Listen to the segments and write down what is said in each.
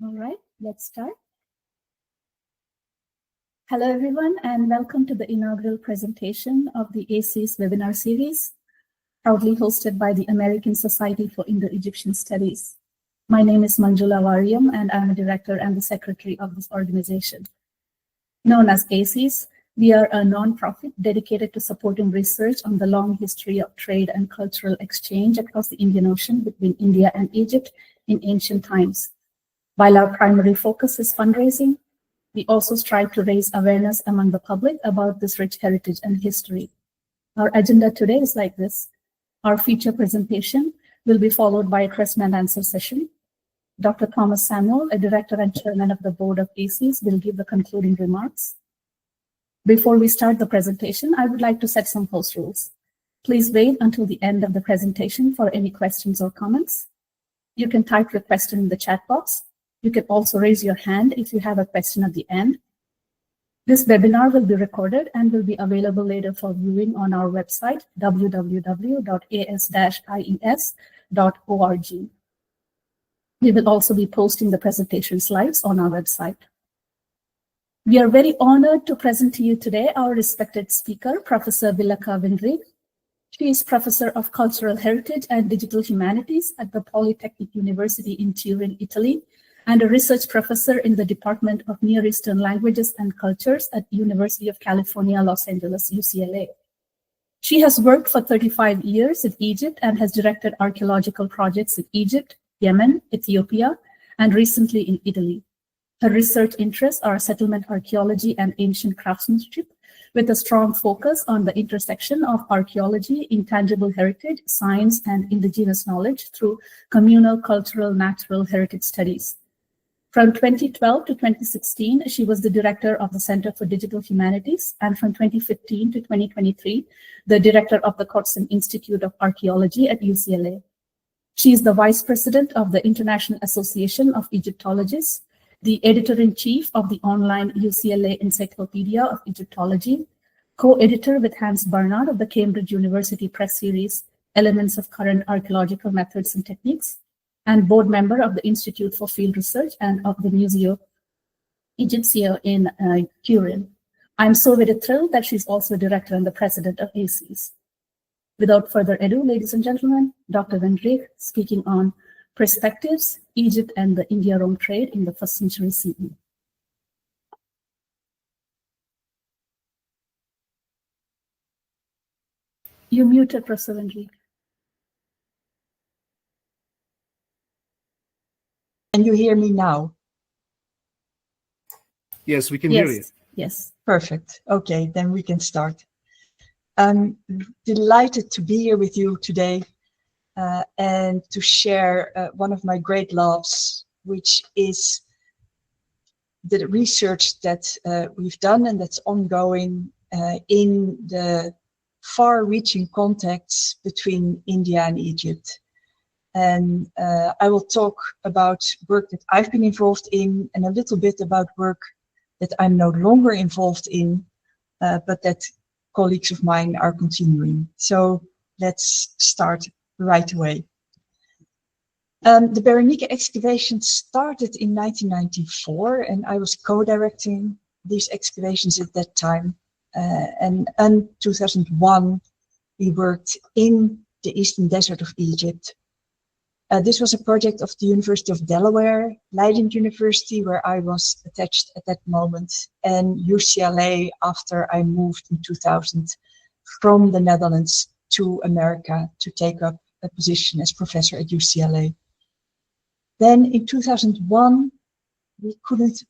All right, let's start. Hello, everyone, and welcome to the inaugural presentation of the AS-IES Webinar Series, proudly hosted by the American Society for Indo-Egyptian Studies. My name is Manjula Variam, and I'm a director and the secretary of this organization. Known as AS-IES, we are a nonprofit dedicated to supporting research on the long history of trade and cultural exchange across the Indian Ocean between India and Egypt in ancient times. While our primary focus is fundraising, we also strive to raise awareness among the public about this rich heritage and history. Our agenda today is like this. Our feature presentation will be followed by a question and answer session. Dr. Thomas Samuel, a director and chairman of the board of AS-IES, will give the concluding remarks. Before we start the presentation, I would like to set some host rules. Please wait until the end of the presentation for any questions or comments. You can type your question in the chat box. You can also raise your hand if you have a question at the end. This webinar will be recorded and will be available later for viewing on our website, www.as-IES.org. We will also be posting the presentation slides on our website. We are very honored to present to you today our respected speaker, Professor Willeke Wendrich. She is Professor of Cultural Heritage and Digital Humanities at the Polytechnic University in Turin, Italy, and a research professor in the Department of Near Eastern Languages and Cultures at University of California, Los Angeles, UCLA. She has worked for 35 years in Egypt and has directed archaeological projects in Egypt, Yemen, Ethiopia, and recently in Italy. Her research interests are settlement archaeology and ancient craftsmanship, with a strong focus on the intersection of archaeology, intangible heritage, science, and indigenous knowledge through communal, cultural, natural heritage studies. From 2012 to 2016, she was the director of the Center for Digital Humanities, and from 2015 to 2023, the director of the Kortzen Institute of Archaeology at UCLA. She is the vice president of the International Association of Egyptologists, the editor-in-chief of the online UCLA Encyclopedia of Egyptology, co-editor with Hans Barnard of the Cambridge University Press Series, Elements of Current Archaeological Methods and Techniques, and board member of the Institute for Field Research and of the Museo Egizio in Turin. I'm so very thrilled that she's also director and the president of AS-IES. Without further ado, ladies and gentlemen, Dr. Wendrich speaking on Perspectives, Egypt and the India-Rome Trade in the 1st Century CE. You're muted, Professor Wendrich. Can you hear me now? Yes, we can hear you. Yes. Perfect. Okay, then we can start. I'm delighted to be here with you today and to share one of my great loves, which is the research that we've done and that's ongoing in the far-reaching contacts between India and Egypt. And I will talk about work that I've been involved in and a little bit about work that I'm no longer involved in, but that colleagues of mine are continuing. So let's start right away. The Berenike excavations started in 1994, and I was co-directing these excavations at that time. And in 2001, we worked in the eastern desert of Egypt. This was a project of the University of Delaware, Leiden University, where I was attached at that moment, and UCLA after I moved in 2000 from the Netherlands to America to take up a position as professor at UCLA. Then in 2001, we couldn't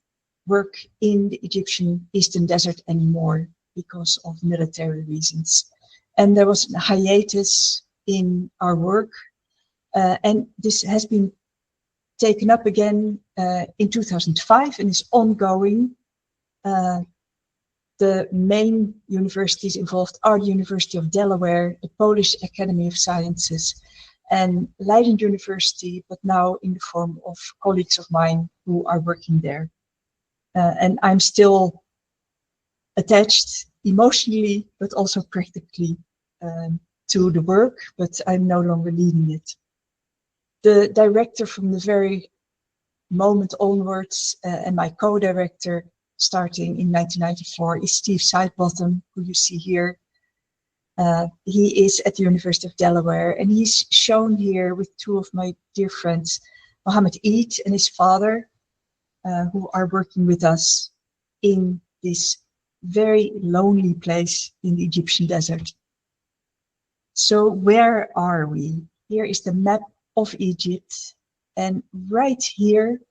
work in the Egyptian Eastern Desert anymore because of military reasons. And there was a hiatus in our work. And this has been taken up again in 2005 and is ongoing. The main universities involved are the University of Delaware, the Polish Academy of Sciences, and Leiden University, but now in the form of colleagues of mine who are working there. And I'm still attached emotionally, but also practically to the work, but I'm no longer leading it. The director from the very moment onwards, and my co-director starting in 1994 is Steve Sidebottom, who you see here. He is at the University of Delaware, and he's shown here with two of my dear friends, Mohammed Eid and his father, who are working with us in this very lonely place in the Egyptian desert. So where are we? Here is the map of Egypt, and right here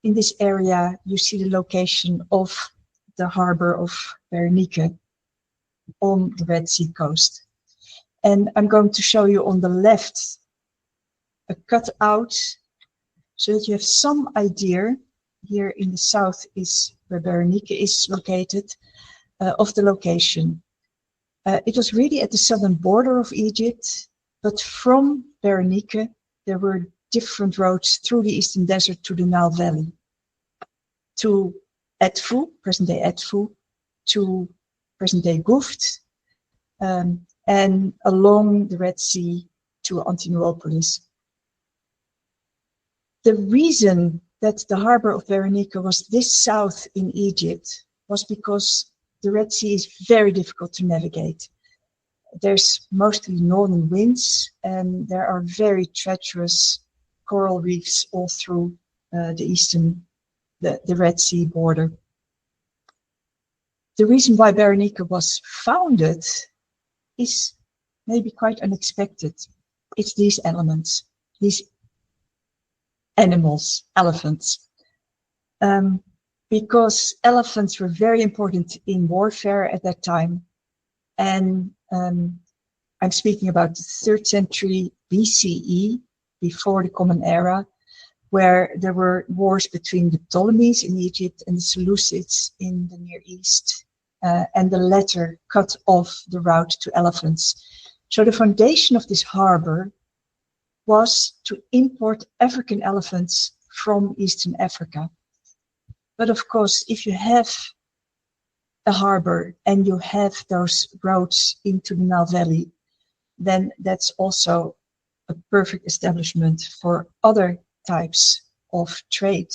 in this area you see the location of the harbor of Berenike on the Red Sea coast. And I'm going to show you on the left a cutout so that you have some idea. Here in the south is where Berenike is located, of the location. It was really at the southern border of Egypt, but from Berenike there were different roads through the Eastern Desert to the Nile Valley, to Edfu, present-day Edfu, to present-day Guft, and along the Red Sea to Antinopolis. The reason that the harbor of Berenike was this south in Egypt was because the Red Sea is very difficult to navigate. There's mostly northern winds, and there are very treacherous coral reefs all through the Red Sea border. The reason why Berenike was founded is maybe quite unexpected. It's these elements, these animals, elephants. Because elephants were very important in warfare at that time. And I'm speaking about the 3rd century BCE, before the Common Era, where there were wars between the Ptolemies in Egypt and the Seleucids in the Near East, and the latter cut off the route to elephants. So the foundation of this harbor was to import African elephants from Eastern Africa. But of course, if you have a harbor and you have those roads into the Nile Valley, then that's also a perfect establishment for other types of trade.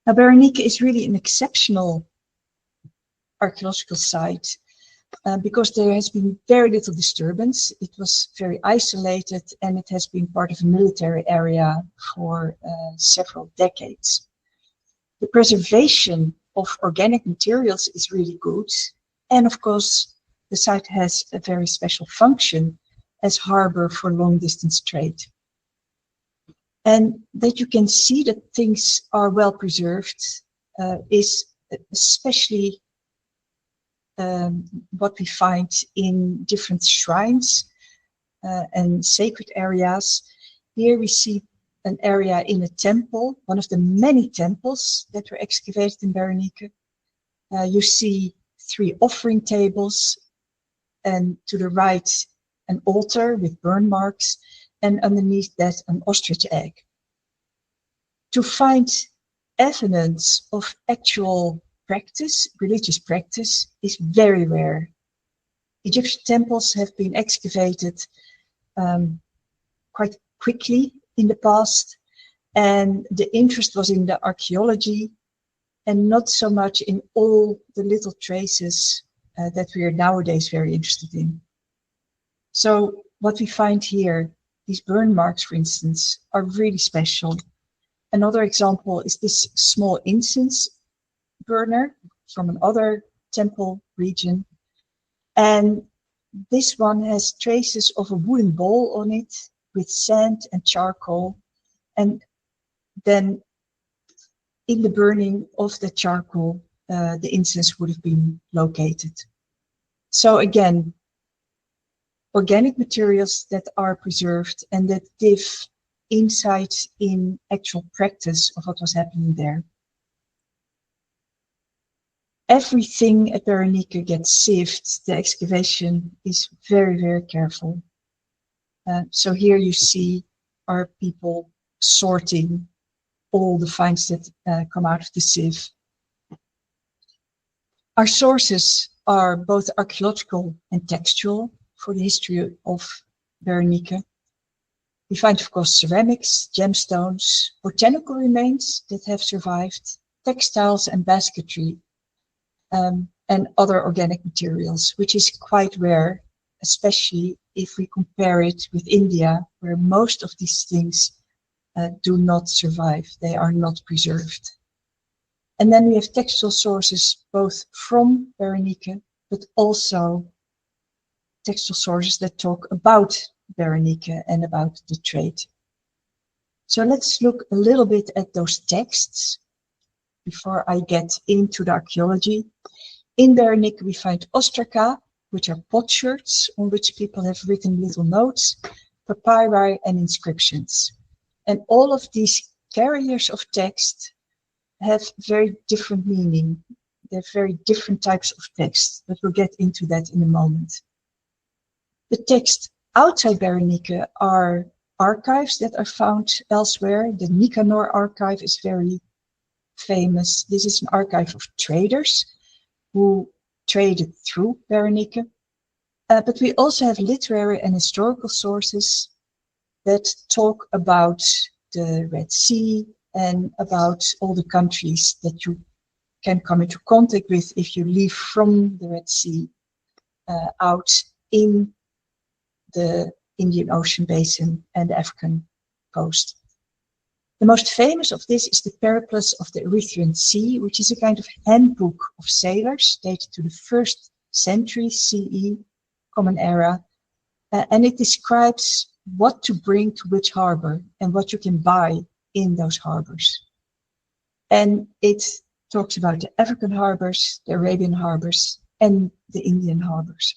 Now, Berenike is really an exceptional archaeological site because there has been very little disturbance. It was very isolated, and it has been part of a military area for several decades. The preservation of organic materials is really good, and of course the site has a very special function as harbor for long-distance trade. And that you can see that things are well preserved is especially what we find in different shrines and sacred areas. Here we see an area in a temple, one of the many temples that were excavated in Berenike. You see 3 offering tables, and to the right an altar with burn marks, and underneath that an ostrich egg. To find evidence of actual practice, religious practice, is very rare. Egyptian temples have been excavated quite quickly in the past, and the interest was in the archaeology and not so much in all the little traces that we are nowadays very interested in. So what we find here, these burn marks, for instance, are really special. Another example is this small incense burner from another temple region. And this one has traces of a wooden bowl on it with sand and charcoal. And then in the burning of the charcoal, the incense would have been located. So again, organic materials that are preserved and that give insight in actual practice of what was happening there. Everything at Berenike gets sieved. The excavation is very, very careful. So here you see our people sorting all the finds that come out of the sieve. Our sources are both archaeological and textual for the history of Berenike. We find, of course, ceramics, gemstones, botanical remains that have survived, textiles and basketry, and other organic materials, which is quite rare, especially if we compare it with India, where most of these things do not survive. They are not preserved. And then we have textual sources both from Berenike, but also textual sources that talk about Berenike and about the trade. So let's look a little bit at those texts before I get into the archaeology. In Berenike we find ostraca, which are potshards on which people have written little notes, papyri and inscriptions. And all of these carriers of text have very different meaning. They're very different types of text, but we'll get into that in a moment. The text outside Berenike are archives that are found elsewhere. The Nicanor archive is very famous. This is an archive of traders who traded through Berenike. But we also have literary and historical sources that talk about the Red Sea and about all the countries that you can come into contact with if you leave from the Red Sea out in the Indian Ocean basin and the African coast. The most famous of this is the Periplus of the Erythraean Sea, which is a kind of handbook of sailors dated to the 1st century CE, Common Era, and it describes what to bring to which harbor and what you can buy in those harbors. And it talks about the African harbors, the Arabian harbors, and the Indian harbors.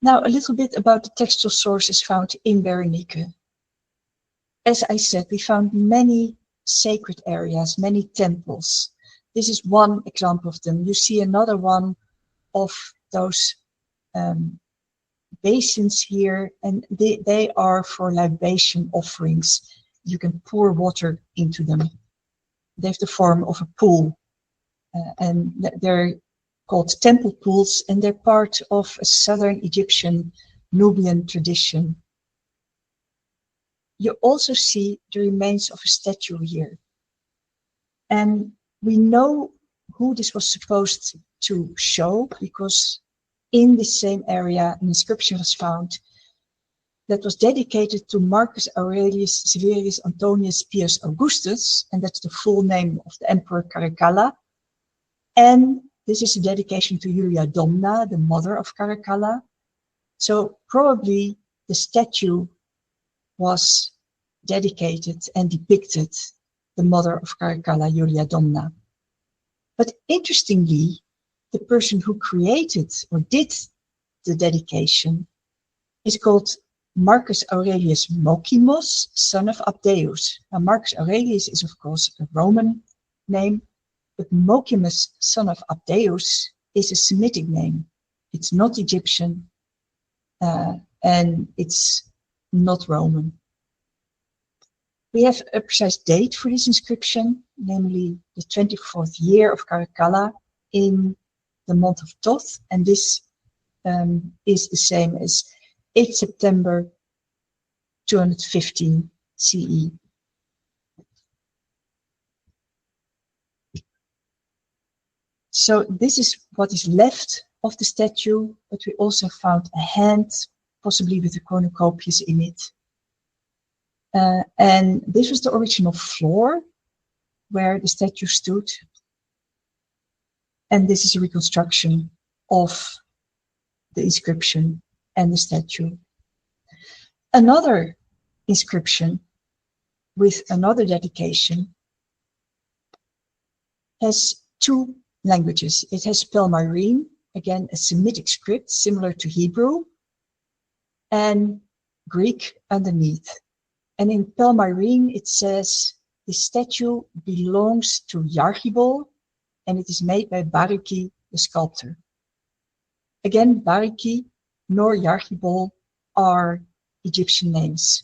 Now, a little bit about the textual sources found in Berenike. As I said, we found many sacred areas, many temples. This is one example of them. You see another one of those basins here, and they are for libation offerings. You can pour water into them. They have the form of a pool, and they're called temple pools, and they're part of a southern Egyptian Nubian tradition. You also see the remains of a statue here. And we know who this was supposed to show, because in the same area an inscription was found that was dedicated to Marcus Aurelius Severius Antonius Pius Augustus, and that's the full name of the Emperor Caracalla. And this is a dedication to Julia Domna, the mother of Caracalla. So probably the statue was dedicated and depicted the mother of Caracalla, Julia Domna. But interestingly, the person who created or did the dedication is called Marcus Aurelius Mokimos, son of Abdeus. Now, Marcus Aurelius is, of course, a Roman name, but Mokimos, son of Abdeus, is a Semitic name. It's not Egyptian, and it's not Roman. We have a precise date for this inscription, namely the 24th year of Caracalla in the month of Thoth, and this is the same as 8 September 215 CE. So this is what is left of the statue, but we also found a hand, possibly with a cornucopias in it. And this was the original floor where the statue stood. And this is a reconstruction of the inscription and the statue. Another inscription with another dedication has two languages. It has Palmyrene, again a Semitic script similar to Hebrew, and Greek underneath. And in Palmyrene it says, the statue belongs to Yargibal, and it is made by Berenike, the sculptor. Again, Berenike nor Yargibal are Egyptian names,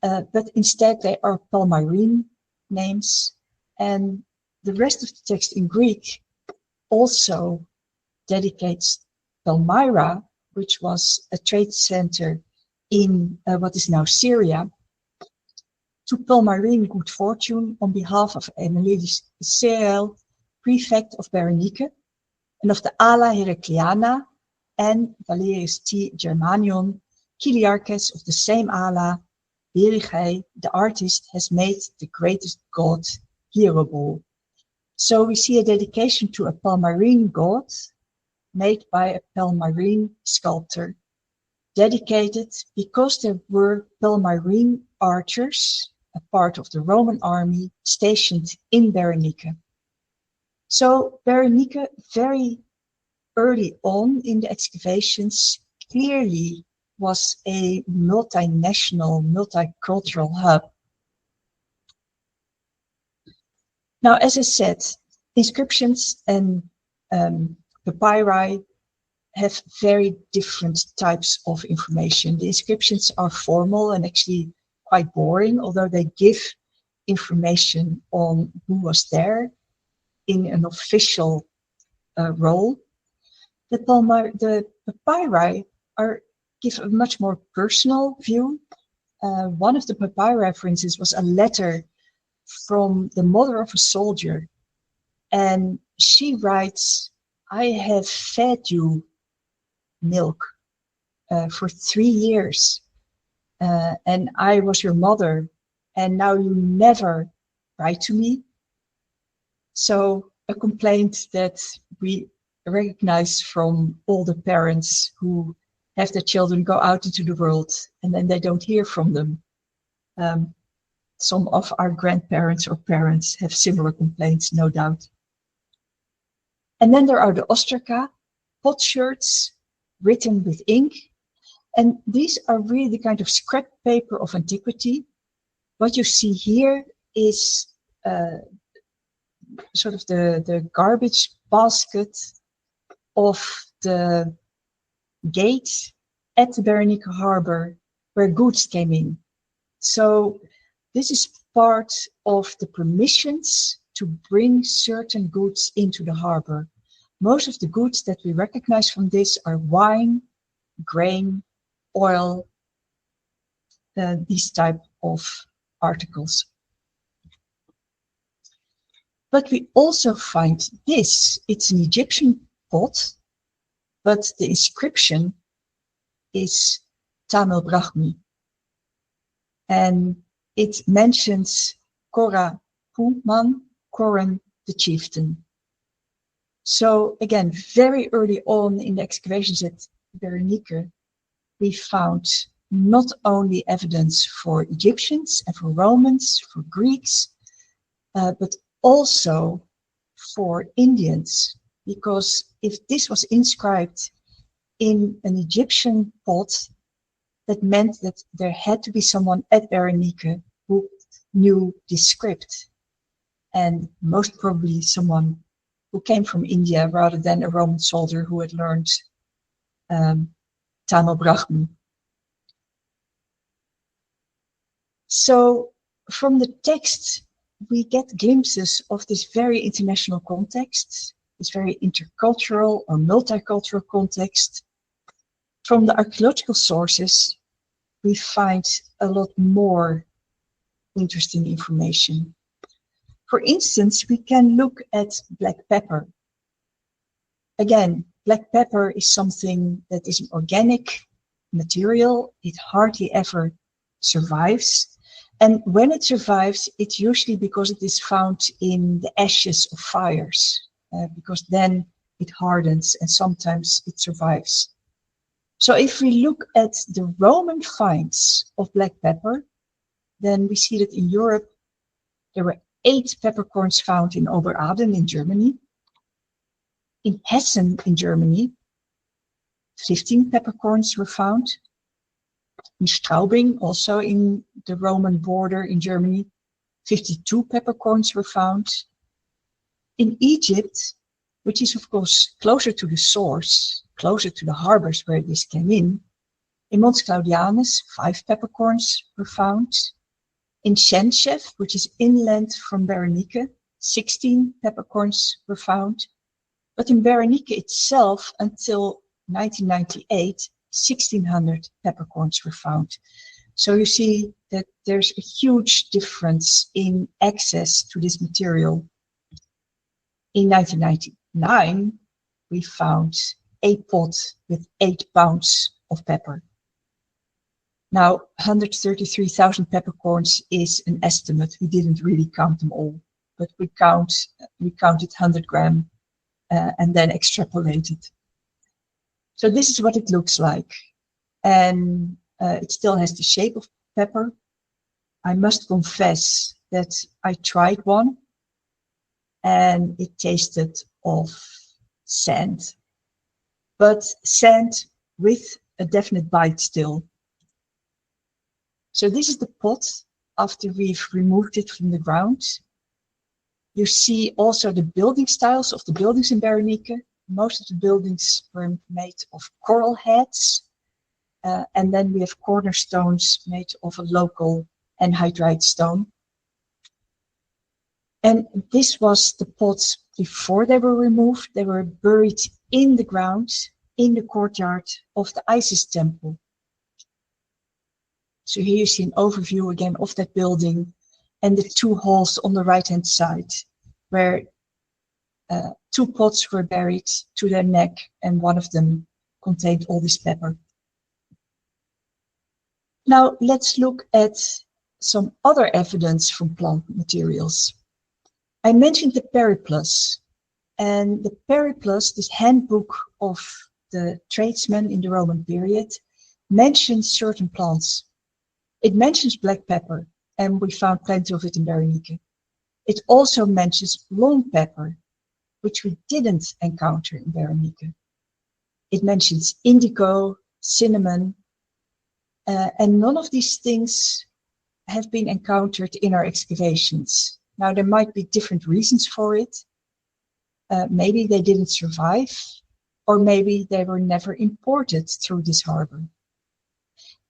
but instead they are Palmyrene names, and the rest of the text in Greek also dedicates Palmyra, which was a trade center in what is now Syria, to Pelmarine good fortune on behalf of Emilius Ceel, prefect of Berenike, and of the Ala Heracleana, and Valerius T. Germanion, Chiliarches of the same Ala. Willeke, the artist, has made the greatest god hearable. So we see a dedication to a Pelmarine god made by a Pelmarine sculptor, dedicated because there were Pelmarine archers, a part of the Roman army, stationed in Berenike. So Berenike, very early on in the excavations, clearly was a multinational, multicultural hub. Now, as I said, inscriptions and papyri have very different types of information. The inscriptions are formal and actually quite boring, although they give information on who was there in an official role. The papyri give a much more personal view. One of the papyri, for instance, was a letter from the mother of a soldier, and she writes, "I have fed you milk for 3 years, and I was your mother, and now you never write to me." So a complaint that we recognize from all the parents who have their children go out into the world and then they don't hear from them. Some of our grandparents or parents have similar complaints, no doubt. And then there are the ostraca, potshards written with ink. And these are really the kind of scrap paper of antiquity. What you see here is sort of the garbage basket of the gate at the Berenike harbor where goods came in. So this is part of the permissions to bring certain goods into the harbor. Most of the goods that we recognize from this are wine, grain, oil, these type of articles. But we also find this. It's an Egyptian pot, but the inscription is Tamil Brahmi. And it mentions Kora Puman, Koran the chieftain. So again, very early on in the excavations at Berenike, we found not only evidence for Egyptians and for Romans, for Greeks, but also for Indians, because if this was inscribed in an Egyptian pot, that meant that there had to be someone at Berenike who knew this script, and most probably someone who came from India rather than a Roman soldier who had learned Tamil Brahmi. So from the text, we get glimpses of this very international context, this very intercultural or multicultural context. From the archaeological sources, we find a lot more interesting information. For instance, we can look at black pepper. Again, black pepper is something that is an organic material. It hardly ever survives. And when it survives, it's usually because it is found in the ashes of fires, because then it hardens and sometimes it survives. So if we look at the Roman finds of black pepper, then we see that in Europe, there were 8 peppercorns found in Oberaden in Germany. In Hessen in Germany, 15 peppercorns were found. In Straubing, also in the Roman border in Germany, 52 peppercorns were found. In Egypt, which is of course closer to the source, closer to the harbors where this came in Mons Claudianus, 5 peppercorns were found. In Shenchev, which is inland from Berenike, 16 peppercorns were found. But in Berenike itself, until 1998, 1,600 peppercorns were found. So you see that there's a huge difference in access to this material. In 1999, we found a pot with 8 pounds of pepper. Now, 133,000 peppercorns is an estimate. We didn't really count them all, but we counted 100 gram and then extrapolated. So this is what it looks like. And it still has the shape of pepper. I must confess that I tried one and it tasted of sand, but sand with a definite bite still. So this is the pot after we've removed it from the ground. You see also the building styles of the buildings in Berenike. Most of the buildings were made of coral heads. And then we have cornerstones made of a local anhydrite stone. And this was the pots before they were removed. They were buried in the ground, in the courtyard of the Isis temple. So here you see an overview again of that building and the 2 halls on the right-hand side, where 2 pots were buried to their neck, and one of them contained all this pepper. Now let's look at some other evidence from plant materials. I mentioned the Periplus, and the Periplus, this handbook of the tradesmen in the Roman period, mentions certain plants. It mentions black pepper, and we found plenty of it in Berenike. It also mentions long pepper, which we didn't encounter in Berenike. It mentions indigo, cinnamon, and none of these things have been encountered in our excavations. Now, there might be different reasons for it. Maybe they didn't survive, or maybe they were never imported through this harbor.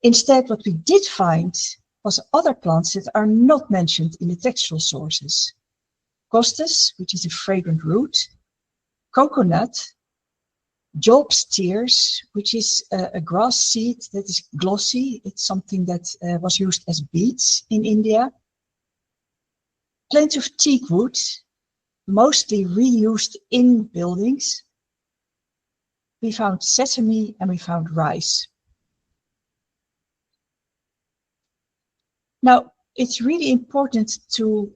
Instead, what we did find was other plants that are not mentioned in the textual sources. Costus, which is a fragrant root, coconut, Job's tears, which is a grass seed that is glossy. It's something that was used as beads in India. Plenty of teak wood, mostly reused in buildings. We found sesame and we found rice. Now, it's really important to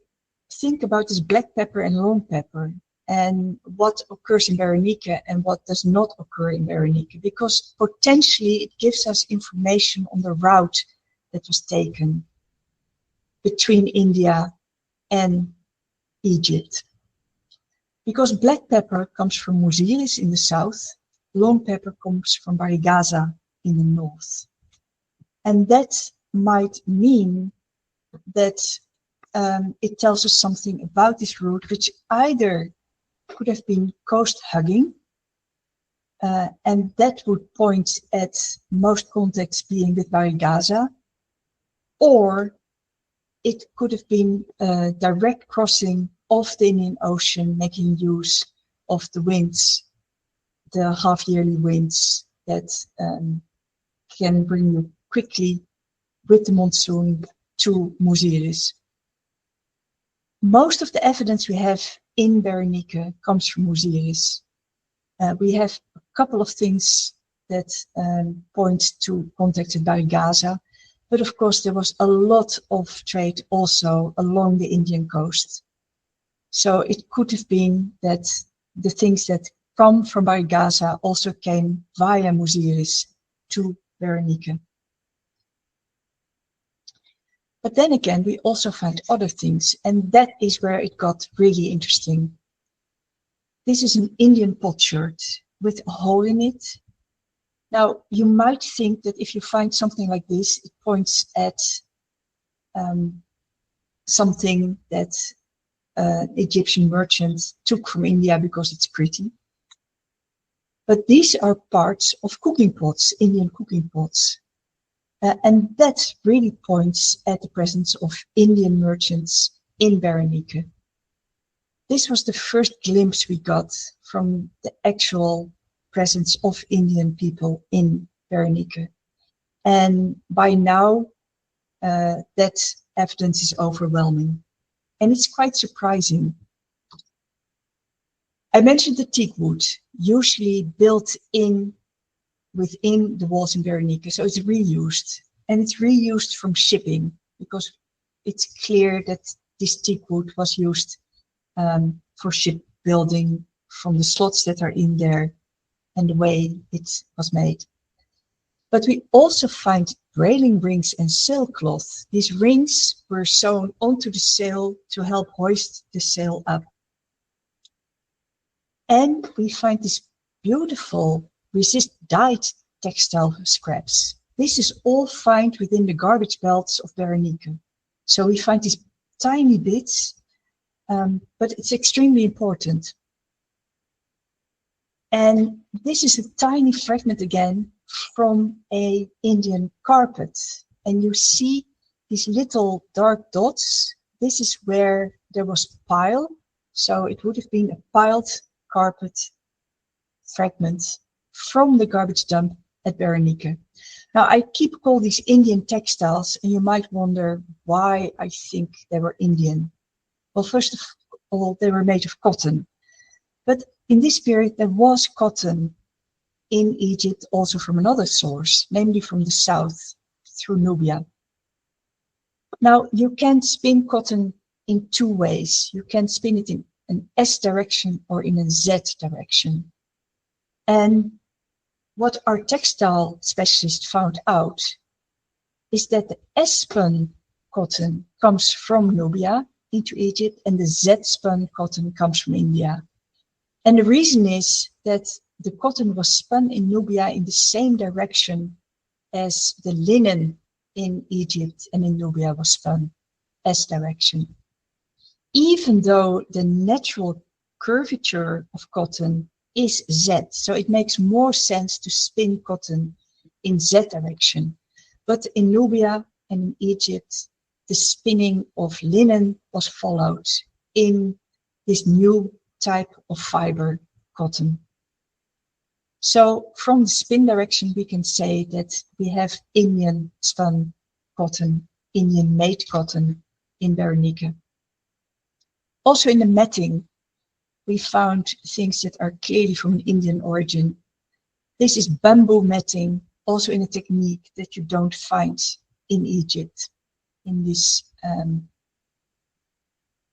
think about this black pepper and long pepper and what occurs in Berenike and what does not occur in Berenike, because potentially it gives us information on the route that was taken between India and Egypt. Because black pepper comes from Muziri in the south, long pepper comes from Barigaza in the north. And that might mean that it tells us something about this route, which either could have been coast-hugging, and that would point at most contacts being with Barigaza, or it could have been a direct crossing of the Indian Ocean, making use of the winds, the half-yearly winds that can bring you quickly with the monsoon to Muziri. Most of the evidence we have in Berenike comes from Muziri. We have a couple of things that point to contacts at Barigaza, but of course there was a lot of trade also along the Indian coast. So it could have been that the things that come from Barigaza also came via Muziri to Berenike. But then again, we also find other things, and that is where it got really interesting. This is an Indian potshard with a hole in it. Now, you might think that if you find something like this, it points at something that Egyptian merchants took from India because it's pretty. But these are parts of cooking pots, Indian cooking pots. And that really points at the presence of Indian merchants in Berenike. This was the first glimpse we got from the actual presence of Indian people in Berenike. And by now, that evidence is overwhelming. And it's quite surprising. I mentioned the teak wood, usually built in within the walls in Berenike. So it's reused. And it's reused from shipping, because it's clear that this teak wood was used for shipbuilding from the slots that are in there and the way it was made. But we also find railing rings and sailcloth. These rings were sewn onto the sail to help hoist the sail up. And we find this beautiful resist-dyed textile scraps. This is all found within the garbage belts of Berenike. So we find these tiny bits, but it's extremely important. And this is a tiny fragment again from an Indian carpet. And you see these little dark dots. This is where there was pile. So it would have been a piled carpet fragment from the garbage dump at Berenike. Now, I keep calling these Indian textiles, and you might wonder why I think they were Indian. Well, first of all, they were made of cotton. But in this period, there was cotton in Egypt also from another source, namely from the south, through Nubia. Now, you can spin cotton in two ways. You can spin it in an S direction or in a Z direction. And what our textile specialist found out is that the S-spun cotton comes from Nubia into Egypt, and the Z-spun cotton comes from India. And the reason is that the cotton was spun in Nubia in the same direction as the linen in Egypt and in Nubia was spun, S direction. Even though the natural curvature of cotton is Z, so it makes more sense to spin cotton in Z direction. But in Nubia and in Egypt, the spinning of linen was followed in this new type of fiber, cotton. So from the spin direction, we can say that we have Indian spun cotton, Indian made cotton in Berenike. Also in the matting, we found things that are clearly from an Indian origin. This is bamboo matting, also in a technique that you don't find in Egypt, in this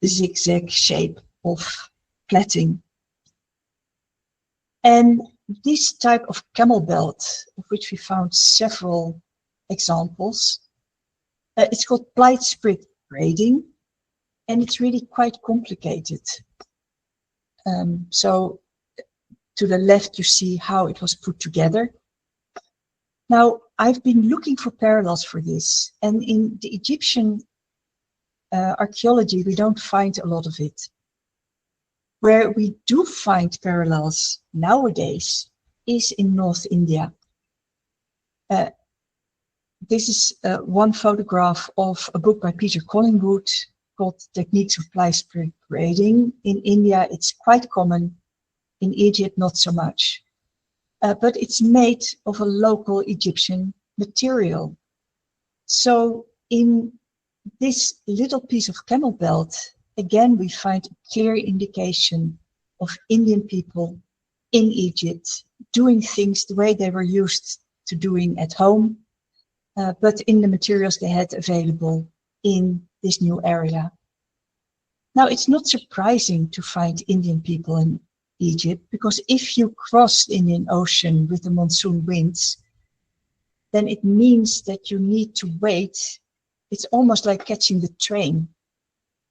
zigzag shape of plaiting. And this type of camel belt, of which we found several examples, it's called plied sprit braiding, and it's really quite complicated. So to the left, you see how it was put together. Now, I've been looking for parallels for this, and in the Egyptian archaeology, we don't find a lot of it. Where we do find parallels nowadays is in North India. This is one photograph of a book by Peter Collingwood called Techniques of Plied Sprit Braiding. In India, it's quite common. In Egypt, not so much. But it's made of a local Egyptian material. So in this little piece of camel belt, again, we find a clear indication of Indian people in Egypt doing things the way they were used to doing at home, but in the materials they had available in this new area. Now, it's not surprising to find Indian people in Egypt, because if you cross the Indian Ocean with the monsoon winds, then it means that you need to wait. It's almost like catching the train.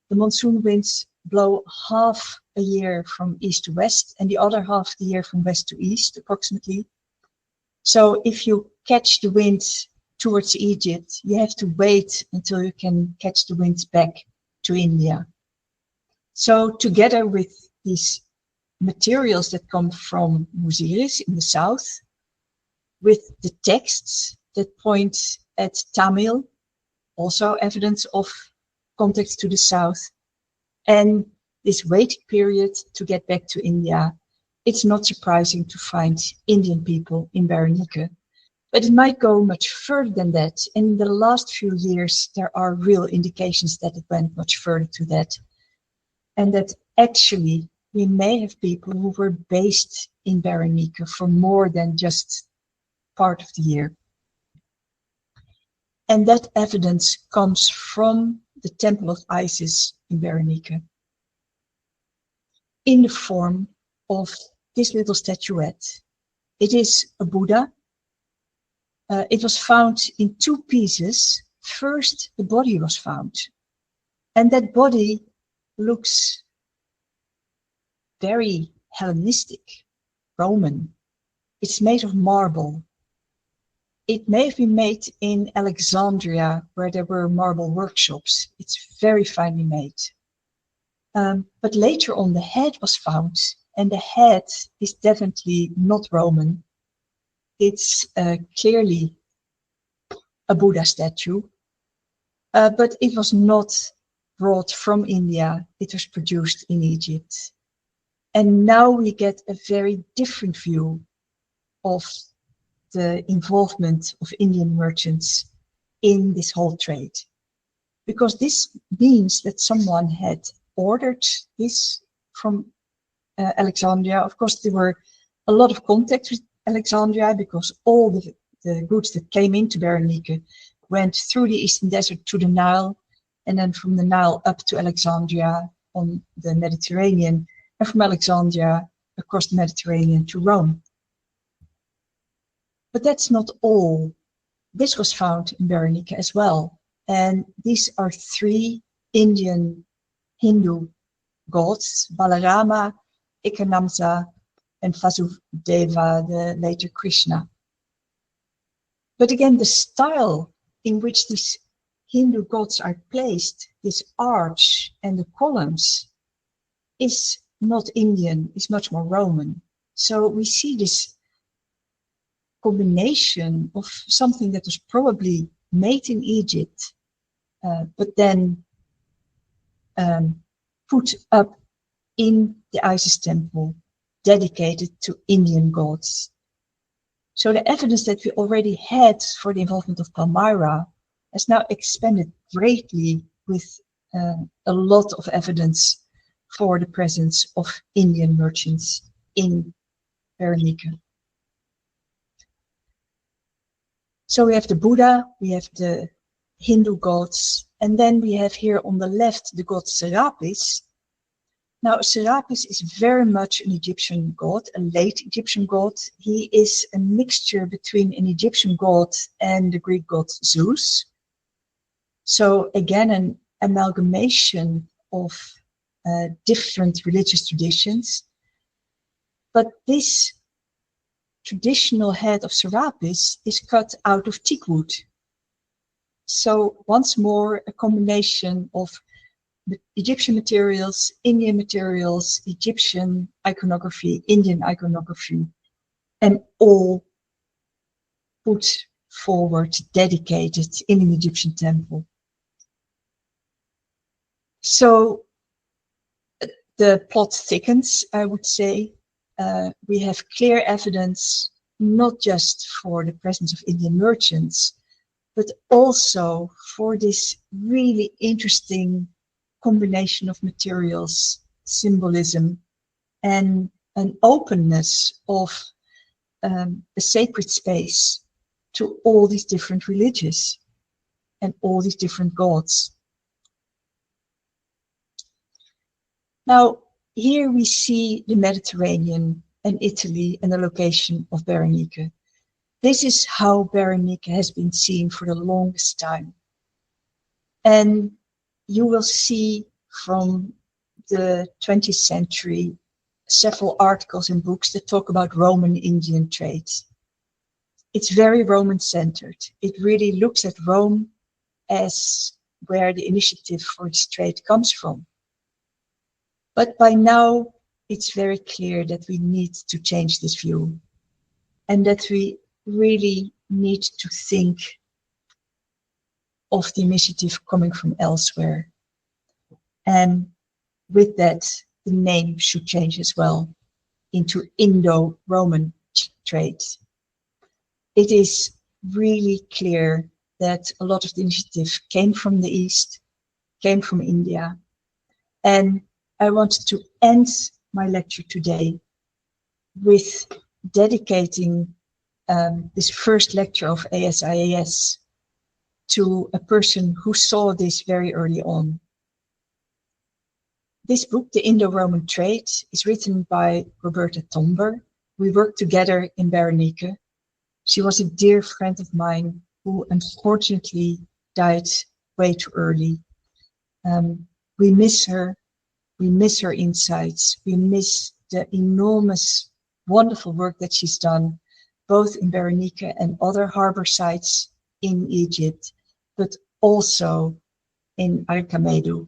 The monsoon winds blow half a year from east to west and the other half of the year from west to east, approximately. So if you catch the wind towards Egypt, you have to wait until you can catch the winds back to India. So together with these materials that come from Muziri in the south, with the texts that point at Tamil, also evidence of contacts to the south, and this waiting period to get back to India, it's not surprising to find Indian people in Berenike. But it might go much further than that. In the last few years, there are real indications that it went much further to that. And that actually we may have people who were based in Berenike for more than just part of the year. And that evidence comes from the Temple of Isis in Berenike, in the form of this little statuette. It is a Buddha. It was found in two pieces. First, the body was found. And that body looks very Hellenistic, Roman. It's made of marble. It may have been made in Alexandria, where there were marble workshops. It's very finely made. But later on, the head was found, and the head is definitely not Roman. It's clearly a Buddha statue, but it was not brought from India. It was produced in Egypt. And now we get a very different view of the involvement of Indian merchants in this whole trade. Because this means that someone had ordered this from Alexandria. Of course, there were a lot of contacts with Alexandria because all the goods that came into Berenike went through the Eastern Desert to the Nile, and then from the Nile up to Alexandria on the Mediterranean, and from Alexandria across the Mediterranean to Rome. But that's not all. This was found in Berenike as well. And these are three Indian Hindu gods, Balarama, Ekanamsa, and Vasudeva, the later Krishna. But again, the style in which these Hindu gods are placed, this arch and the columns, is not Indian, is much more Roman. So we see this combination of something that was probably made in Egypt, but then put up in the Isis temple, dedicated to Indian gods. So the evidence that we already had for the involvement of Palmyra has now expanded greatly with a lot of evidence for the presence of Indian merchants in Berenike. So we have the Buddha, we have the Hindu gods, and then we have here on the left the god Serapis. Now Serapis is very much an Egyptian god, a late Egyptian god. He is a mixture between an Egyptian god and the Greek god Zeus. So again, an amalgamation of different religious traditions. But this traditional head of Serapis is cut out of teak wood. So once more, a combination of Egyptian materials, Indian materials, Egyptian iconography, Indian iconography, and all put forward, dedicated in an Egyptian temple. So the plot thickens, I would say. We have clear evidence, not just for the presence of Indian merchants, but also for this really interesting combination of materials, symbolism, and an openness of a sacred space to all these different religions and all these different gods. Now, here we see the Mediterranean and Italy and the location of Berenike. This is how Berenike has been seen for the longest time. And you will see from the 20th century several articles and books that talk about Roman-Indian trade. It's very Roman-centered. It really looks at Rome as where the initiative for this trade comes from. But by now, it's very clear that we need to change this view and that we really need to think of the initiative coming from elsewhere. And with that, the name should change as well into Indo-Roman trade. it is really clear that a lot of the initiative came from the East, came from India. And I wanted to end my lecture today with dedicating this first lecture of AS-IES to a person who saw this very early on. This book, The Indo-Roman Trade, is written by Roberta Tomber. We worked together in Berenike. She was a dear friend of mine who unfortunately died way too early. We miss her. We miss her insights. We miss the enormous, wonderful work that she's done, both in Berenike and other harbor sites in Egypt, but also in Archaeology,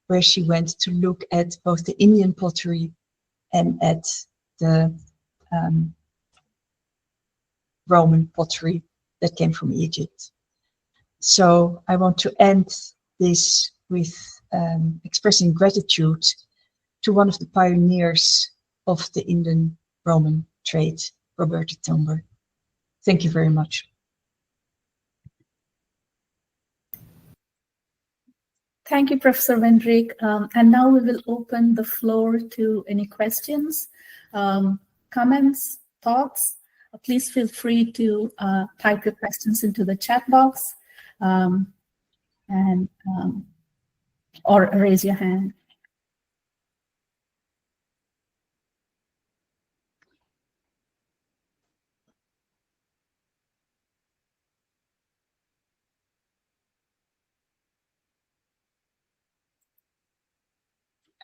where she went to look at both the Indian pottery and at the Roman pottery that came from Egypt. So I want to end this with expressing gratitude to one of the pioneers of the Indian Roman trade, Roberta Tomber. Thank you very much. Thank you, Professor Wendrich. And now we will open the floor to any questions, comments, thoughts. Please feel free to type your questions into the chat box or raise your hand.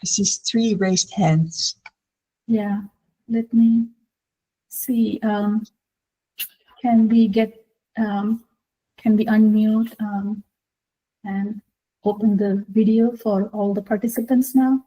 I see 3 raised hands. Yeah, let me see. Can we unmute and open the video for all the participants now?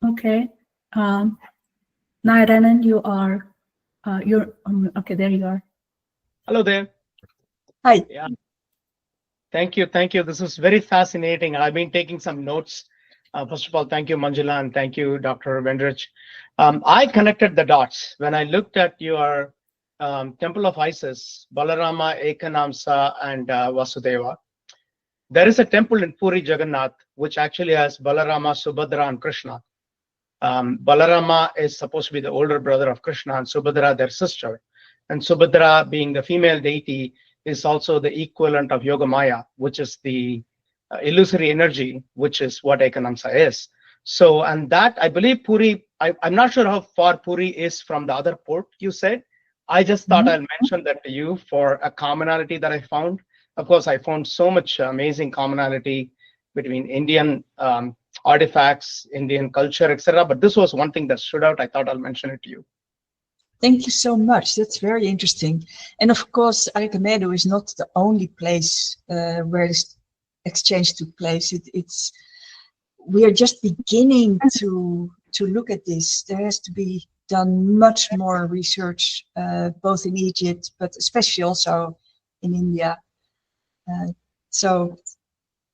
Okay. Narayanan, you're okay. There you are. Hello there. Hi. Yeah. Thank you. This is very fascinating. I've been taking some notes. First of all, thank you, Manjula, and thank you, Dr. Wendrich. I connected the dots when I looked at your Temple of Isis, Balarama, Ekanamsa, and Vasudeva. There is a temple in Puri Jagannath, which actually has Balarama, Subhadra, and Krishna. Balarama is supposed to be the older brother of Krishna, and Subhadra, their sister. And Subhadra, being the female deity, is also the equivalent of Yogamaya, which is the illusory energy, which is what Ekanamsa is. So, and that, I believe Puri, I'm not sure how far Puri is from the other port you said. I just thought I'll mention that to you for a commonality that I found. Of course, I found so much amazing commonality between Indian artifacts, Indian culture, etc. But this was one thing that stood out. I thought I'll mention it to you. Thank you so much. That's very interesting. And of course, Archaeology is not the only place where this exchange took place. We are just beginning to look at this. There has to be done much more research, both in Egypt, but especially also in India. So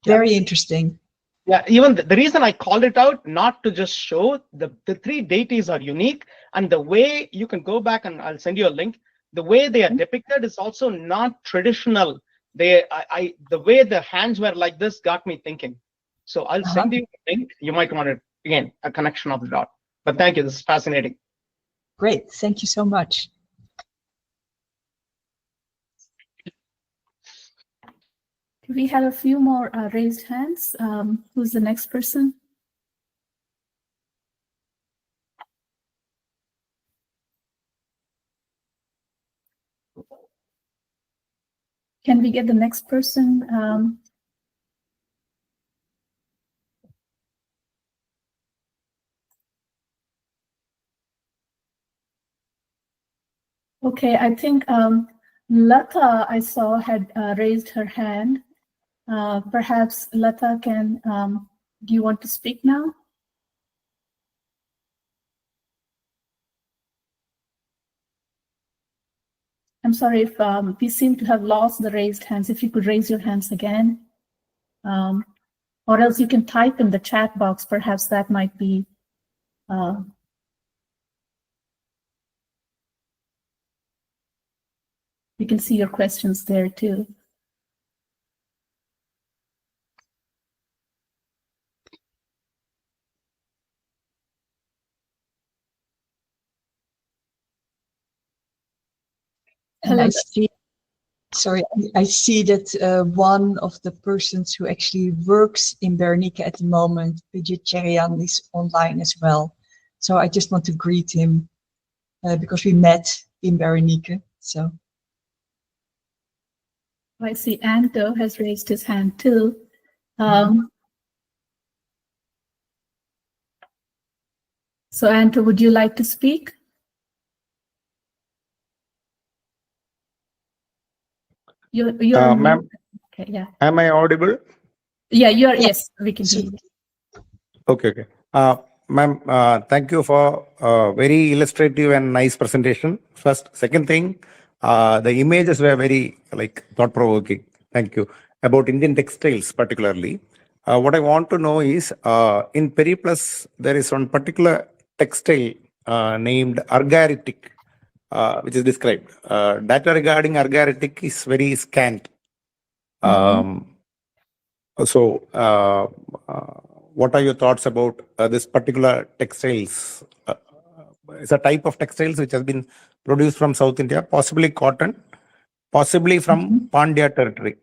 very interesting. Yeah, even the reason I called it out, not to just show the 3 deities are unique, and the way you can go back, and I'll send you a link, the way they are depicted is also not traditional. The way the hands were like this got me thinking. So I'll send you a link. You might want it, again, a connection of the dot. But thank you, this is fascinating. Great, thank you so much. We have a few more raised hands. Who's the next person? Can we get the next person? Okay, I think Lata, I saw, had raised her hand. Perhaps Lata can, do you want to speak now? I'm sorry if we seem to have lost the raised hands. If you could raise your hands again, or else you can type in the chat box. Perhaps that might be. You can see your questions there too. And I see, sorry, I see that one of the persons who actually works in Berenike at the moment, Pidget Cherian, is online as well. So I just want to greet him because we met in Berenike. So I see Anto has raised his hand too. So Anto, would you like to speak? You're ma'am, okay, yeah. am I audible? Yeah, you are. Yes, we can hear you. Okay. Ma'am, thank you for a very illustrative and nice presentation. First, second thing, the images were very thought-provoking. Thank you. About Indian textiles particularly. What I want to know is, in Periplus, there is one particular textile named argyritic, which is described. Data regarding argyritic is very scant. What are your thoughts about this particular textiles? It's a type of textiles which has been produced from South India, possibly cotton, possibly from Pandya territory,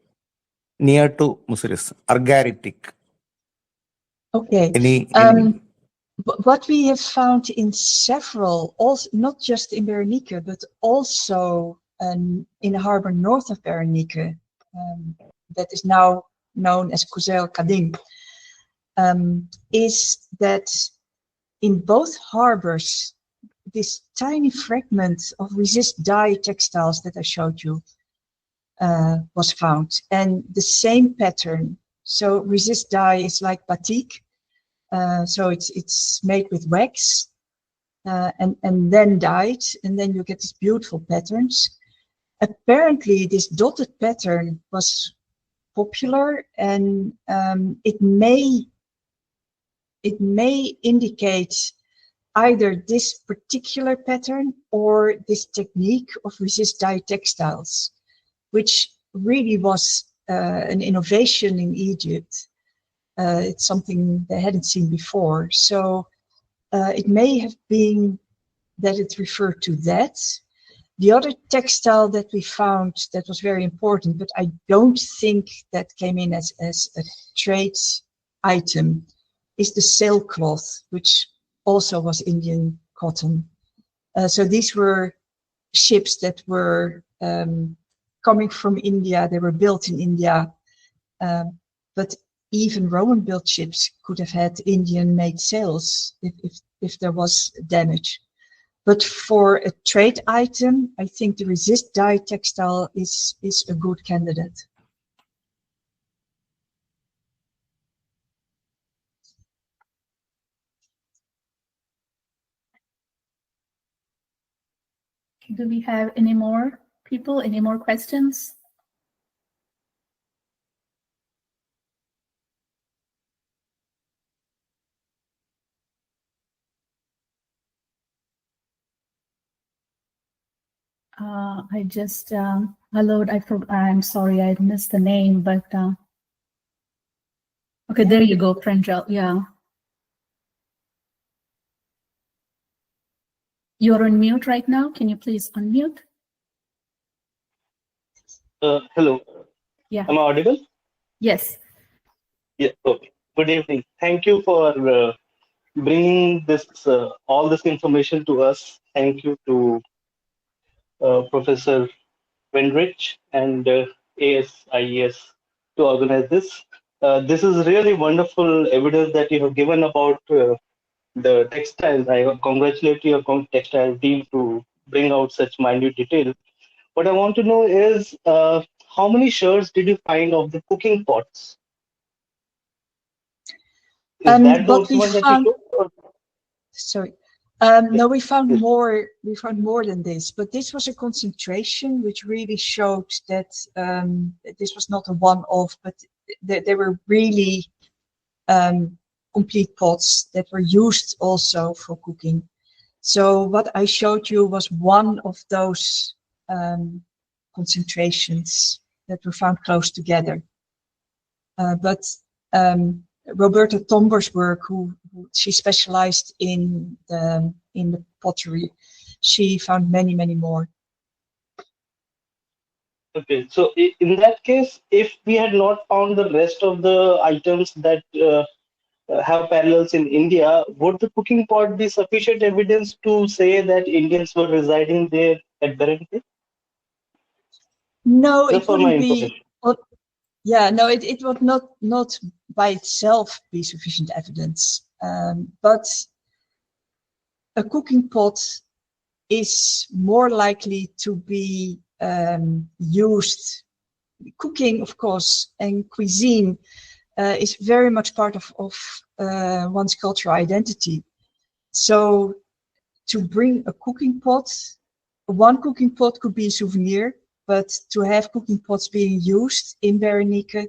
near to Muziri, argyritic. okay. Any What we have found in several, also not just in Berenike, but also in the harbor north of Berenike, that is now known as Kuzel Kadim, is that in both harbors, this tiny fragment of resist dye textiles that I showed you was found, and the same pattern. So resist dye is like batik. So it's made with wax and then dyed, and then you get these beautiful patterns. Apparently, this dotted pattern was popular, and it may indicate either this particular pattern or this technique of resist dye textiles, which really was an innovation in Egypt. It's something they hadn't seen before. So it may have been that it referred to that. The other textile that we found that was very important, but I don't think that came in as a trade item, is the sailcloth, which also was Indian cotton. So these were ships that were coming from India. They were built in India, but even Roman-built ships could have had Indian-made sails if there was damage. But for a trade item, I think the resist dye textile is a good candidate. Do we have any more people? Any more questions? I just allowed. I'm sorry, I missed the name, but okay, there you go, Pranjal. Yeah, you're on mute right now. Can you please unmute? Hello. Yeah. Am I audible? Yes. Yeah. Okay. Good evening. Thank you for bringing this all this information to us. Thank you to Professor Wendrich and AS-IES to organize this. This is really wonderful evidence that you have given about the textiles. I congratulate your textile team to bring out such minute detail. What I want to know is how many shards did you find of the cooking pots? Is that the What we one that you found, took? Or? sorry, No, we found more. We found more than this, but this was a concentration which really showed that this was not a one-off, but they were really complete pots that were used also for cooking. So what I showed you was one of those concentrations that were found close together. But Roberta Tomber's work, she specialized in the pottery, she found many more. Okay, so in that case, if we had not found the rest of the items that have parallels in India, would the cooking pot be sufficient evidence to say that Indians were residing there at Berenike? No, Just it for my wouldn't be. information. Yeah, no, it would not by itself be sufficient evidence. But a cooking pot is more likely to be used. Cooking, of course, and cuisine is very much part of one's cultural identity. So to bring a cooking pot, one cooking pot could be a souvenir, but to have cooking pots being used in Berenike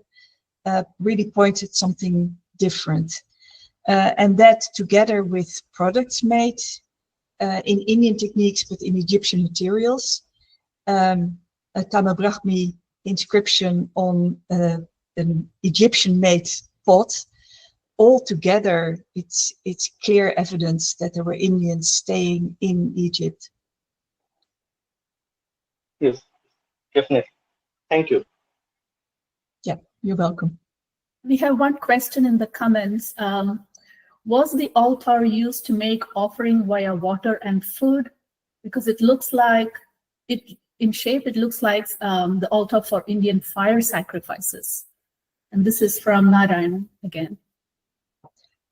really points at something different. And that together with products made in Indian techniques, but in Egyptian materials, a Tamil Brahmi inscription on an Egyptian-made pot, all together, it's clear evidence that there were Indians staying in Egypt. Yes, definitely. Thank you. Yeah, you're welcome. We have one question in the comments. Was the altar used to make offering via water and food? Because it looks like, in shape, it looks like the altar for Indian fire sacrifices. And this is from Narayan again.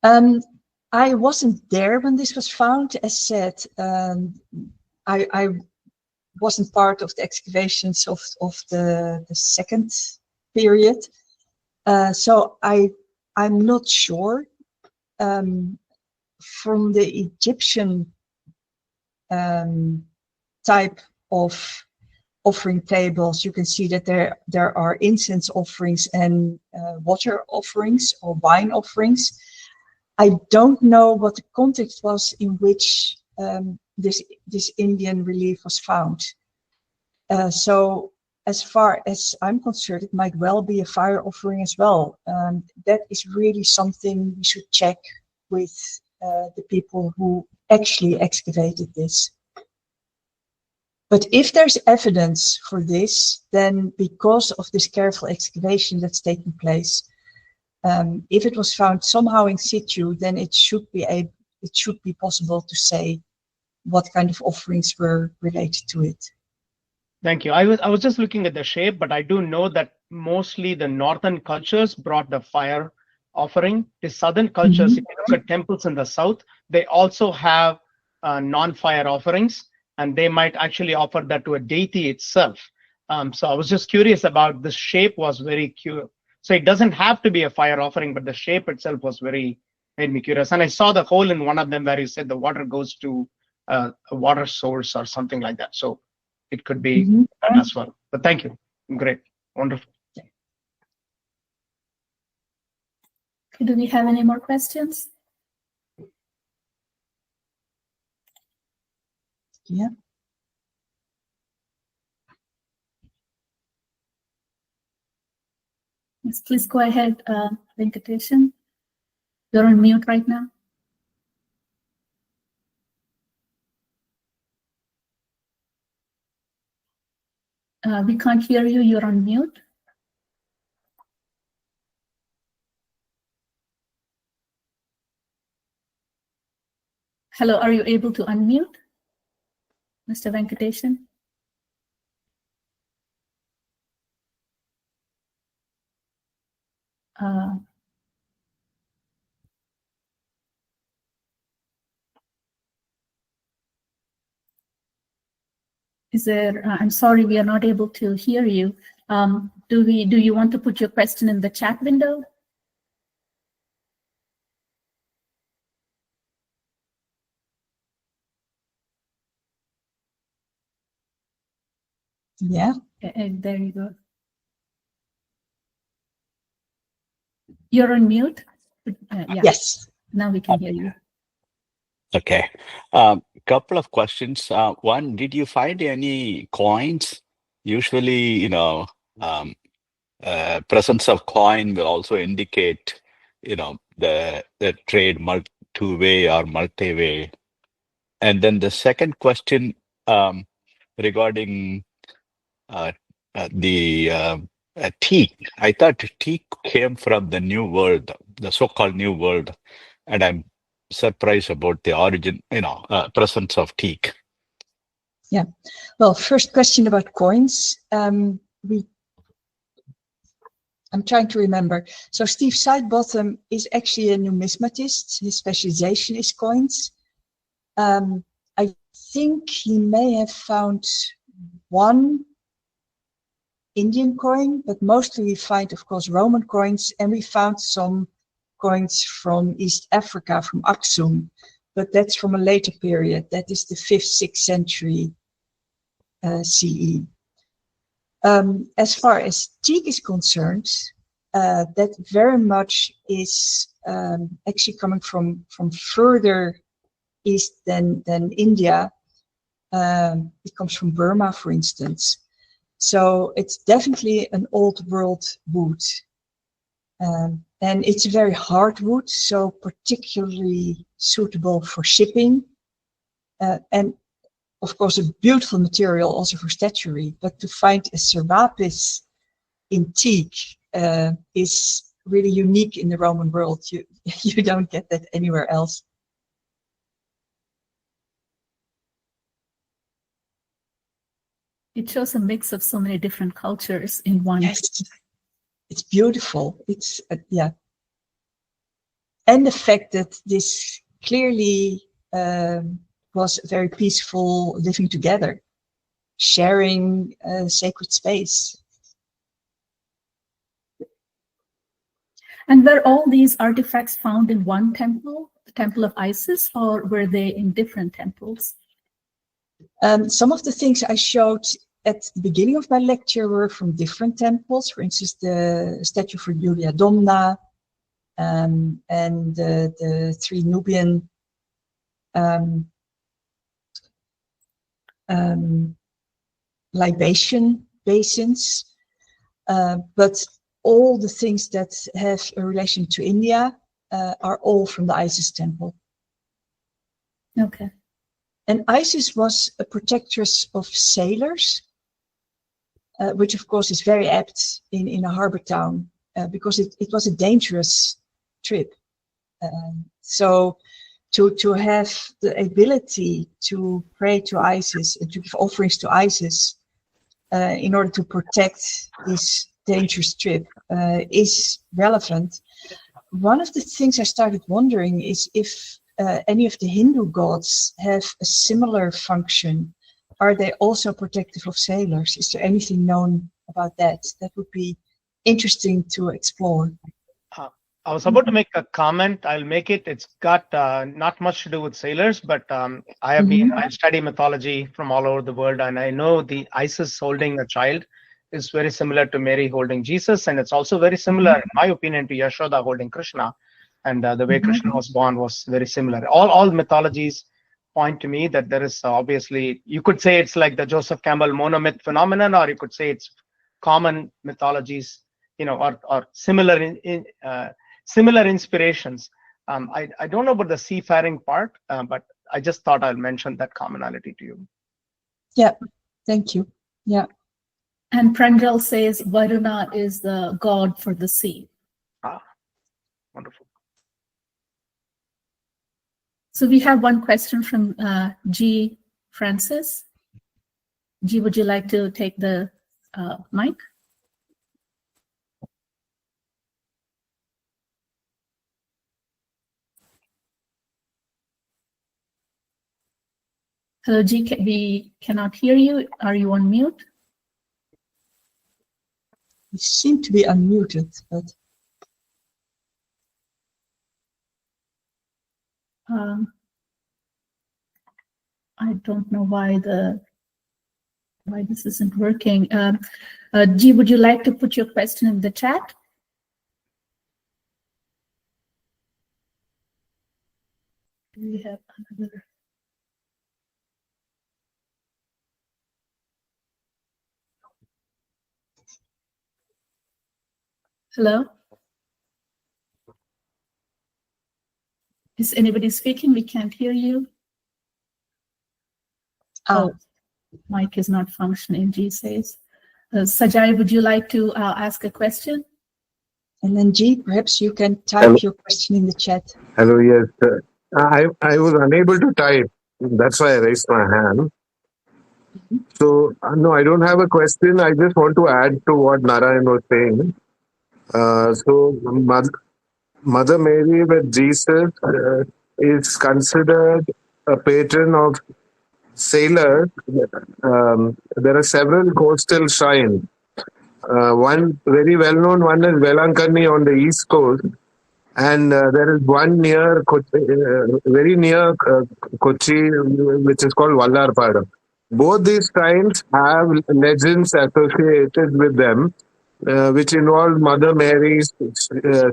I wasn't there when this was found. As said, I wasn't part of the excavations of the second period. So I'm not sure. From the Egyptian type of offering tables, you can see that there are incense offerings and water offerings or wine offerings. I don't know what the context was in which this Indian relief was found. So as far as I'm concerned, it might well be a fire offering as well. That is really something we should check with the people who actually excavated this. But if there's evidence for this, then because of this careful excavation that's taking place, if it was found somehow in situ, then it should be possible to say what kind of offerings were related to it. Thank you. I was just looking at the shape, but I do know that mostly the northern cultures brought the fire offering. The southern cultures, if you look at temples in the south, they also have non-fire offerings, and they might actually offer that to a deity itself. So I was just curious about the shape. Was very curious. So it doesn't have to be a fire offering, but the shape itself was made me curious. And I saw the hole in one of them where you said the water goes to a water source or something like that. So it could be that as well. But thank you. Great. Wonderful. Okay, do we have any more questions? Yeah. Yes, please go ahead, Venkatesan. You're on mute right now. We can't hear you. You're on mute. Hello, are you able to unmute, Mr. Venkatesan? Is there? I'm sorry, we are not able to hear you. Do you want to put your question in the chat window? Yeah. And there you go. You're on mute. Yeah. Yes. Now we can hear you. Okay. Couple of questions. One, did you find any coins? Usually, presence of coin will also indicate, the trade two-way or multi-way. And then the second question regarding the teak. I thought teak came from the New World, the so-called New World, and I'm surprised about the origin, presence of teak. Yeah. Well, first question about coins. I'm trying to remember. So Steve Sidebottom is actually a numismatist. His specialization is coins. I think he may have found one Indian coin, but mostly we find, of course, Roman coins, and we found some coins from East Africa, from Aksum, but that's from a later period. That is the 5th, 6th century CE. As far as teak is concerned, that very much is actually coming from further east than India. It comes from Burma, for instance. So it's definitely an old world wood. And it's a very hard wood, so particularly suitable for shipping. And of course, a beautiful material also for statuary. But to find a serapis in teak is really unique in the Roman world. You don't get that anywhere else. It shows a mix of so many different cultures in one. Yes, it's beautiful. It's yeah, and the fact that this clearly was very peaceful living together, sharing sacred space. And were all these artifacts found in one temple, the Temple of Isis, or were they in different temples? Some of the things I showed at the beginning of my lecture were from different temples. For instance, the statue for Julia Domna, and the 3 Nubian libation basins. But all the things that have a relation to India are all from the Isis temple. Okay. And Isis was a protectress of sailors, which of course is very apt in a harbor town, because it was a dangerous trip. So to have the ability to pray to Isis and to give offerings to Isis in order to protect this dangerous trip is relevant. One of the things I started wondering is if any of the Hindu gods have a similar function. Are they also protective of sailors? Is there anything known about that? That would be interesting to explore. I was about to make a comment. I'll make it. It's got not much to do with sailors, but I study mythology from all over the world, and I know the Isis holding a child is very similar to Mary holding Jesus, and it's also very similar, in my opinion, to Yashoda holding Krishna. And the way Krishna was born was very similar. All mythologies point to me that there is obviously, you could say it's like the Joseph Campbell monomyth phenomenon, or you could say it's common mythologies, or similar similar inspirations. I don't know about the seafaring part, but I just thought I'll mention that commonality to you. Yeah, thank you. Yeah. And Pranjal says Varuna is the god for the sea. Wonderful. So we have one question from G. Francis. G, would you like to take the mic? Hello, G, we cannot hear you. Are you on mute? You seem to be unmuted, but... I don't know why the Why this isn't working? G, would you like to put your question in the chat? Do we have another? Hello? Is anybody speaking? We can't hear you. Oh, mic is not functioning, G says. Sajai, would you like to ask a question? And then G, perhaps you can type your question in the chat. Hello, yes. I was unable to type. That's why I raised my hand. So, no, I don't have a question. I just want to add to what Narayan was saying. Mother Mary with Jesus is considered a patron of sailors. There are several coastal shrines. One very well-known one is Velankani on the east coast. And there is one near very near Kochi, which is called Vallarpada. Both these shrines have legends associated with them, which involve Mother Mary's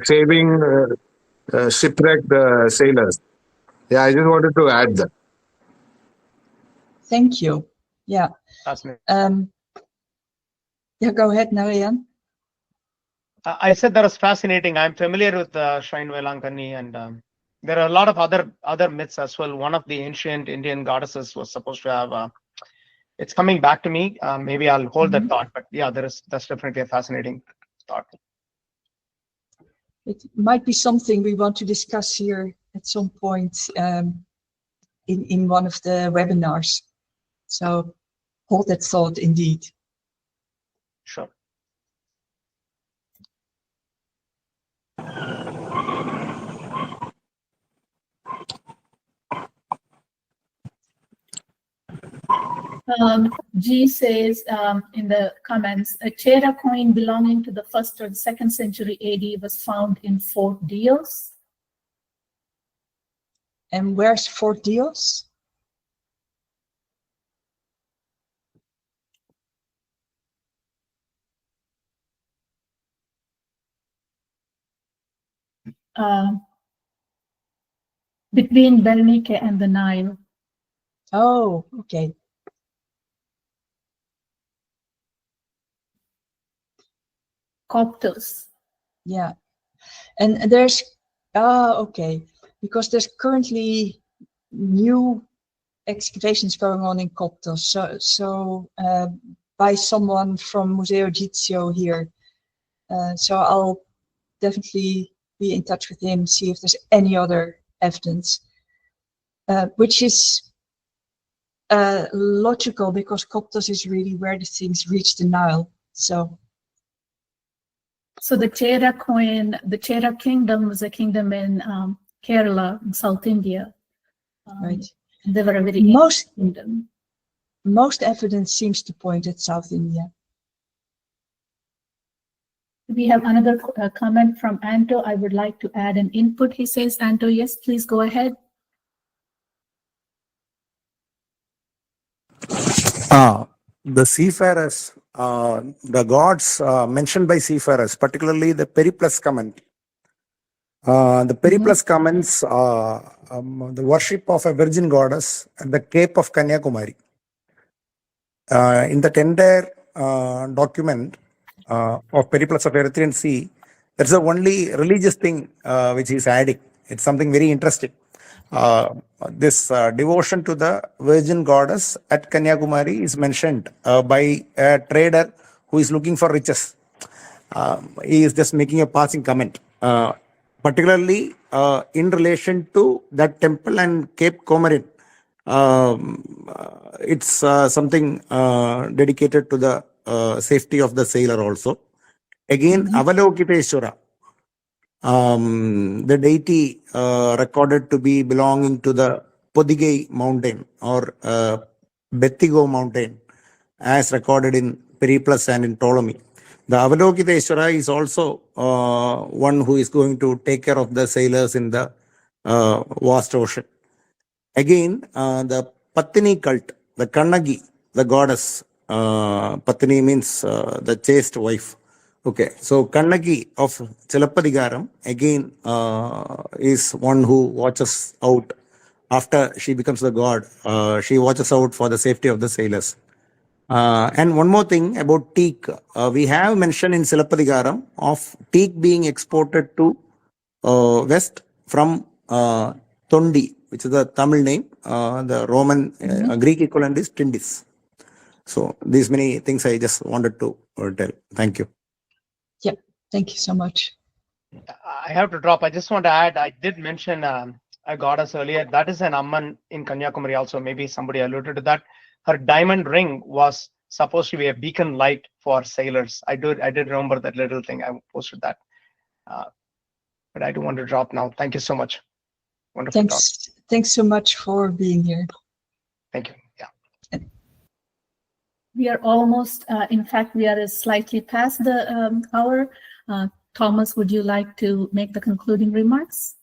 saving shipwrecked sailors. Yeah, I just wanted to add that. Thank you. Yeah. Yeah, go ahead, Narayan. I said that was fascinating. I'm familiar with Shrine Velankani, and there are a lot of other myths as well. One of the ancient Indian goddesses was supposed to have. It's coming back to me. Maybe I'll hold that thought. But yeah, that's definitely a fascinating thought. It might be something we want to discuss here at some point in one of the webinars. So hold that thought indeed. Sure. G says in the comments, a Chera coin belonging to the 1st or 2nd century AD was found in Fort Dios. And where's Fort Dios? Between Berenike and the Nile. Oh, okay. Coptos. Yeah. And there's, okay, because there's currently new excavations going on in Coptos. So by someone from Museo Egizio here. So I'll definitely be in touch with him, see if there's any other evidence, which is logical because Coptos is really where the things reach the Nile. So the Chera coin, the Chera kingdom was a kingdom in Kerala, in South India. Right. They were a very ancient kingdom. Most evidence seems to point at South India. We have another comment from Anto. I would like to add an input. He says, Anto, yes, please go ahead. The seafarers, the gods mentioned by seafarers, particularly the Periplus comment. The Periplus comments the worship of a virgin goddess at the Cape of Kanyakumari. In the entire document of Periplus of Erythraean Sea, that's the only religious thing which is adding. It's something very interesting. This devotion to the virgin goddess at Kanyakumari is mentioned by a trader who is looking for riches. He is just making a passing comment, particularly in relation to that temple and Cape Comorin. It's something dedicated to the safety of the sailor also. Again, Avalokiteshwara, the deity recorded to be belonging to the Podigai mountain or Bettigo mountain, as recorded in Periplus and in Ptolemy. The Avalokiteshwara is also one who is going to take care of the sailors in the vast ocean. Again, the Patini cult, the Kannagi, the goddess, Patni means the chaste wife. Okay, so Kannagi of Chilapadigaram again is one who watches out after she becomes the god. She watches out for the safety of the sailors. And one more thing about teak. We have mentioned in Silapadigaram of teak being exported to west from Tondi, which is the Tamil name. The Roman Greek equivalent is Tindis. So these many things I just wanted to tell. Thank you. Yeah, thank you so much. I have to drop. I just want to add, I did mention a goddess earlier. That is an Amman in Kanyakumari also. Maybe somebody alluded to that. Her diamond ring was supposed to be a beacon light for sailors. I did remember that little thing. I posted that. But I do want to drop now. Thank you so much. Wonderful. Thanks so much for being here. Thank you. Yeah. We are almost, in fact, we are slightly past the hour. Thomas, would you like to make the concluding remarks?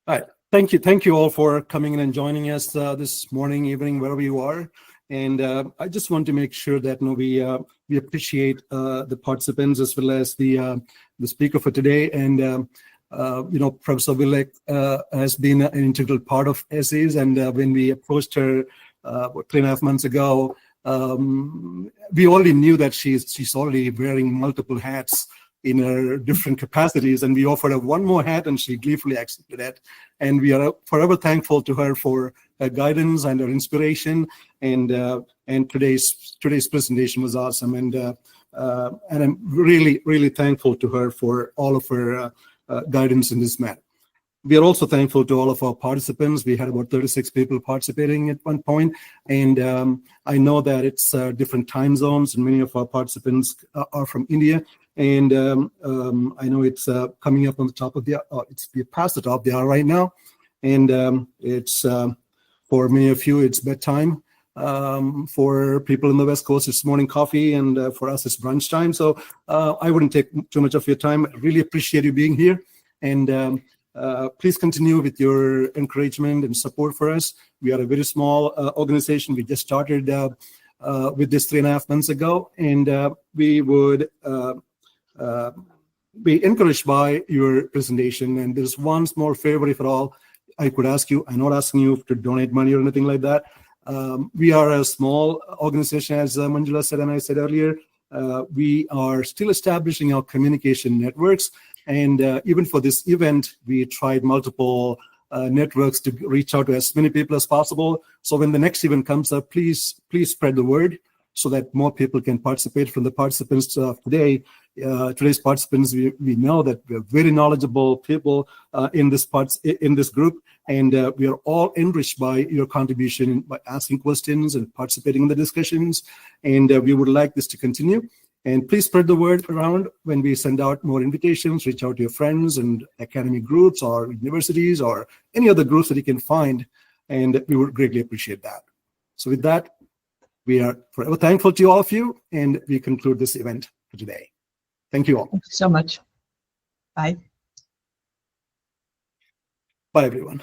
All right. Thank you all for coming in and joining us this morning, evening, wherever you are. And I just want to make sure that we appreciate the participants as well as the speaker for today. And Professor Willeke has been an integral part of ASIES. And when we approached her 3.5 months ago, we already knew that she's already wearing multiple hats in her different capacities, and we offered her one more hat and she gleefully accepted it. And we are forever thankful to her for her guidance and her inspiration. And today's presentation was awesome. And I'm really, really thankful to her for all of her guidance in this matter. We are also thankful to all of our participants. We had about 36 people participating at one point. And I know that it's different time zones, and many of our participants are from India. And I know it's coming up on the top of the it's past the top of the hour right now. And it's for many of you, it's bedtime. For people in the West Coast, it's morning coffee. And for us, it's brunch time. So I wouldn't take too much of your time. I really appreciate you being here. And please continue with your encouragement and support for us. We are a very small organization. We just started with this 3.5 months ago. And we would be encouraged by your presentation. And there's one small favor, if at all, I could ask you. I'm not asking you to donate money or anything like that. We are a small organization, as Manjula said and I said earlier. We are still establishing our communication networks. And even for this event, we tried multiple networks to reach out to as many people as possible. So when the next event comes up, please spread the word so that more people can participate. From the participants today, today's participants, we know that we're very knowledgeable people in this group, and we are all enriched by your contribution by asking questions and participating in the discussions. And we would like this to continue. And please spread the word around when we send out more invitations. Reach out to your friends and academic groups or universities or any other groups that you can find. And we would greatly appreciate that. So with that, we are forever thankful to all of you. And we conclude this event for today. Thank you all. Thank you so much. Bye. Bye, everyone.